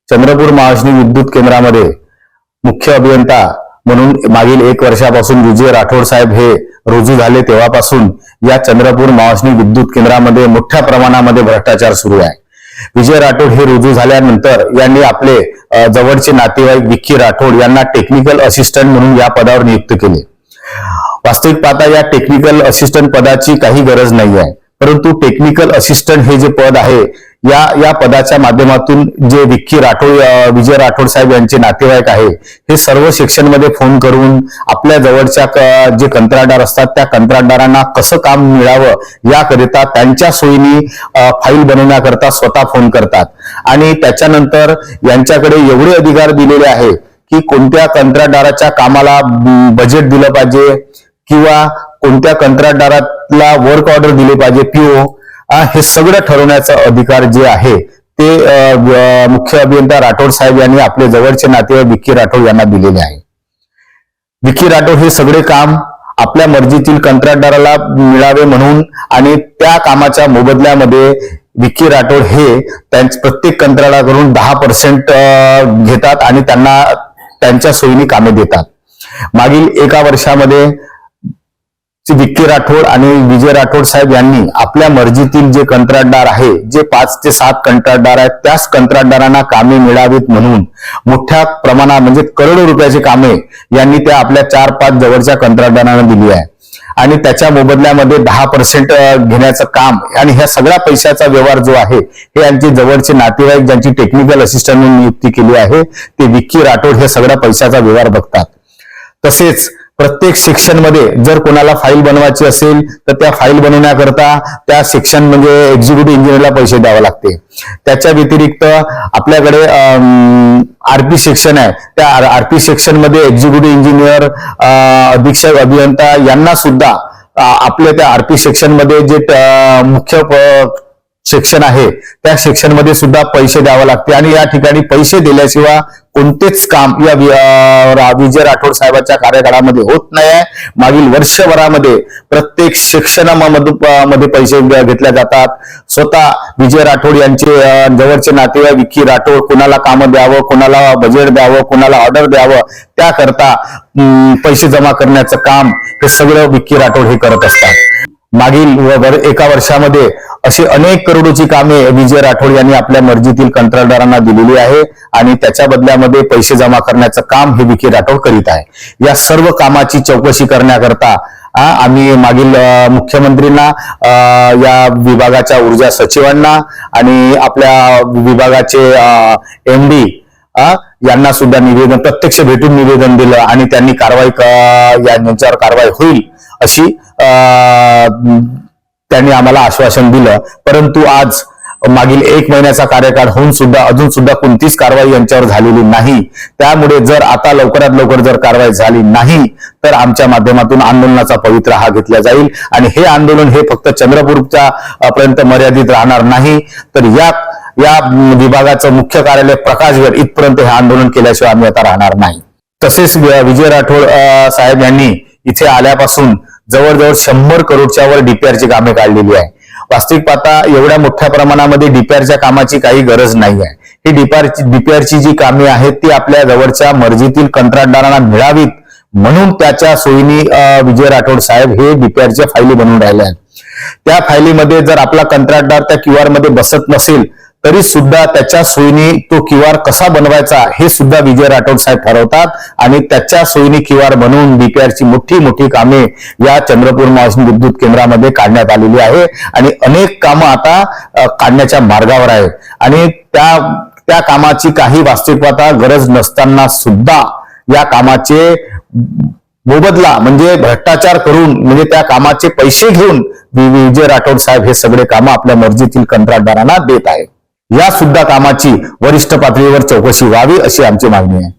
चंद्रपूर महाअश्विनी विद्युत केंद्रामध्ये मुख्य अभियंता म्हणून मागील 1 वर्षापासून विजय राठोड साहेब हे रुजू झाले तेव्हापासून या चंद्रपूर महाअश्विनी विद्युत केंद्रामध्ये मोठ्या प्रमाणामध्ये भ्रष्टाचार सुरू आहे। विजय राठोड हे रुजू झाल्यानंतर यांनी आपले जवळचे नातेवाईक विक्की राठोड यांना टेक्निकल असिस्टंट म्हणून या पदावर नियुक्त केले। वास्तविक पाहता या टेक्निकल असिस्टंट पदाची काही गरज नाही आहे, परंतु टेक्निकल असिस्टंट हे जे पद आहे या पदाच्या माध्यमातून जे विक्की राठोड विजय राठोड साहेब यांचे नातेवाईक आहे हे सर्व सेक्शनमध्ये फोन करून आपल्या जवळच्या जे कंत्राटदार असतात त्या कंत्राटदारांना कसं काम मिळावं याकरिता त्यांच्या सोयीने फाईल बनवण्याकरता स्वतः फोन करतात आणि त्याच्यानंतर यांच्याकडे एवढे अधिकार दिलेले आहे की कोणत्या कंत्राटदाराच्या कामाला बजेट दिलं पाहिजे किंवा कोणत्या कंत्राटदाराला वर्क ऑर्डर दिले पाहिजे, पीओ, हे सगळं ठरवण्याचा अधिकार जे आहे ते मुख्य अभियंता राठोड साहेब यांनी आपले जवळचे नातेवाईक विक्की राठोड यांना दिलेले आहे। विक्की राठोड हे सगळे काम आपल्या मर्जीतील कंत्राटदाराला मिळावे म्हणून आणि त्या कामाच्या मोबदल्यामध्ये विक्की राठोड हे प्रत्येक कंत्राटदाराकडून 10% घेतात आणि त्यांना त्यांच्या सोयीने कामे देतात। मागील 1 वर्षामध्ये विक्की राठोड आणि विजय राठोड साहेब यांनी आपल्या मर्जीतील जे कंत्राटदार आहे, जे 5 ते 7 कंत्राटदार आहेत, त्याच कंत्राटदारांना कामे मिळावीत म्हणून मोठ्या प्रमाणात म्हणजे करोडो रुपयाची कामे यांनी त्या आपल्या 4-5 जवळच्या कंत्राटदारांना दिली आहे आणि त्याच्या मोबदल्यामध्ये 10% घेण्याचं काम आणि ह्या सगळ्या पैशाचा व्यवहार जो आहे हे यांचे जवळचे नातेवाईक ज्यांची टेक्निकल असिस्टंट म्हणून नियुक्ती केली आहे ते विक्की राठोड हे सगळ्या पैशाचा व्यवहार बघतात। तसेच प्रत्येक सेक्शन मध्ये जर कोणाला फाईल बनवायची असेल तर त्या फाईल बनवण्याकरता त्या सेक्शन म्हणजे एक्झिक्युटिव्ह इंजिनियरला पैसे द्यावे लागते। त्याच्या व्यतिरिक्त आपल्याकडे आरपी सेक्शन आहे, त्या आरपी सेक्शन मध्ये एक्झिक्युटिव्ह इंजिनियर, अधीक्षक अभियंता यांना सुद्धा आपल्या त्या आरपी सेक्शन मध्ये जे मुख्य सेक्शन आहे त्या सेक्शन मध्ये सुद्धा पैसे द्यावे लागते आणि या ठिकाणी पैसे दिल्याशिवाय कोणतेच काम या विजय राठोड साहेबांच्या कार्यकाळामध्ये होत नाही आहे। मागील वर्षभरामध्ये प्रत्येक सेक्शनमध्ये पैसे घेतले जातात। स्वतः विजय राठोड यांचे जवळचे नातेवाईक विक्की राठोड कोणाला कामं द्यावं, कोणाला बजेट द्यावं, कोणाला ऑर्डर द्यावं त्याकरता पैसे जमा करण्याचं काम हे सगळं विक्की राठोड हे करत असतात। मागील 1 वर्षामध्ये असे अनेक करोडोची कामे विजय राठोड यांनी आपल्या मर्जीतील कंत्राटदारांना दिलेली आहे आणि त्याच्या बदल्यामध्ये पैसे जमा करण्याचं काम हे विक्की राठोड करीत आहे। या सर्व कामाची चौकशी करण्याकरता आम्ही मागील मुख्यमंत्रींना, या विभागाच्या ऊर्जा सचिवांना आणि आपल्या विभागाचे MD यांना सुद्धा निवेदन प्रत्यक्ष भेटून निवेदन दिलं आणि त्यांनी यांच्यावर कारवाई होईल अशी त्यांनी आम्हाला आश्वासन दिलं। परंतु आज मागील 1 महिन्याचा कार्यकाळ होऊन सुद्धा अजून सुद्धा कोणतीच कारवाई यांच्यावर झालेली नाही। त्यामुळे जर आता लवकरात लवकर जर कारवाई झाली नाही तर आमच्या माध्यमातून आंदोलनाचा पवित्रा हा घेतला जाईल आणि हे आंदोलन हे फक्त चंद्रपूरच्या पर्यंत मर्यादित राहणार नाही तर या विभागाचं मुख्य कार्यालय प्रकाशगड इथपर्यंत हे आंदोलन केल्याशिवाय आम्ही आता राहणार नाही। तसेच विजय राठोड साहेब यांनी इथे आल्यापासून जवळजवळ 100 करोडच्या वर डीपीआरची कामे काढलेली आहे। वास्तविक पाहता एवढ्या मोठ्या प्रमाणामध्ये डीपीआरच्या कामाची काही गरज नाही आहे। ही डीपीआरची जी कामे आहेत ती आपल्या जवळच्या मर्जीतील कंत्राटदारांना मिळावीत म्हणून त्याच्या सोयीने विजय राठोड साहेब हे डीपीआरच्या फाईली बनवून राहिले आहेत। त्या फाईलीमध्ये जर आपला कंत्राटदार त्या QR मध्ये बसत नसेल तरी सुद्धा त्याच्या सोयीने तो QR कसा बनवायचा हे सुद्धा विजय राठोड साहेब ठरवतात आणि त्याच्या सोयीने QR बनवून डीपीआरची मोठी कामे या चंद्रपूर महाअश्विनी विद्युत केंद्रामध्ये काढण्यात आलेली आहे आणि अनेक कामं आता काढण्याच्या मार्गावर आहेत आणि त्या कामाची काही वास्तविकता गरज नसताना सुद्धा या कामाचे मोबदला म्हणजे भ्रष्टाचार करून म्हणजे त्या कामाचे पैसे घेऊन विजय राठोड साहेब हे सगळे कामं आपल्या मर्जीतील कंत्राटदारांना देत आहेत। या सुद्धा कामाची वरिष्ठ पातळीवर चौकशी व्हावी अशी आमची मागणी आहे।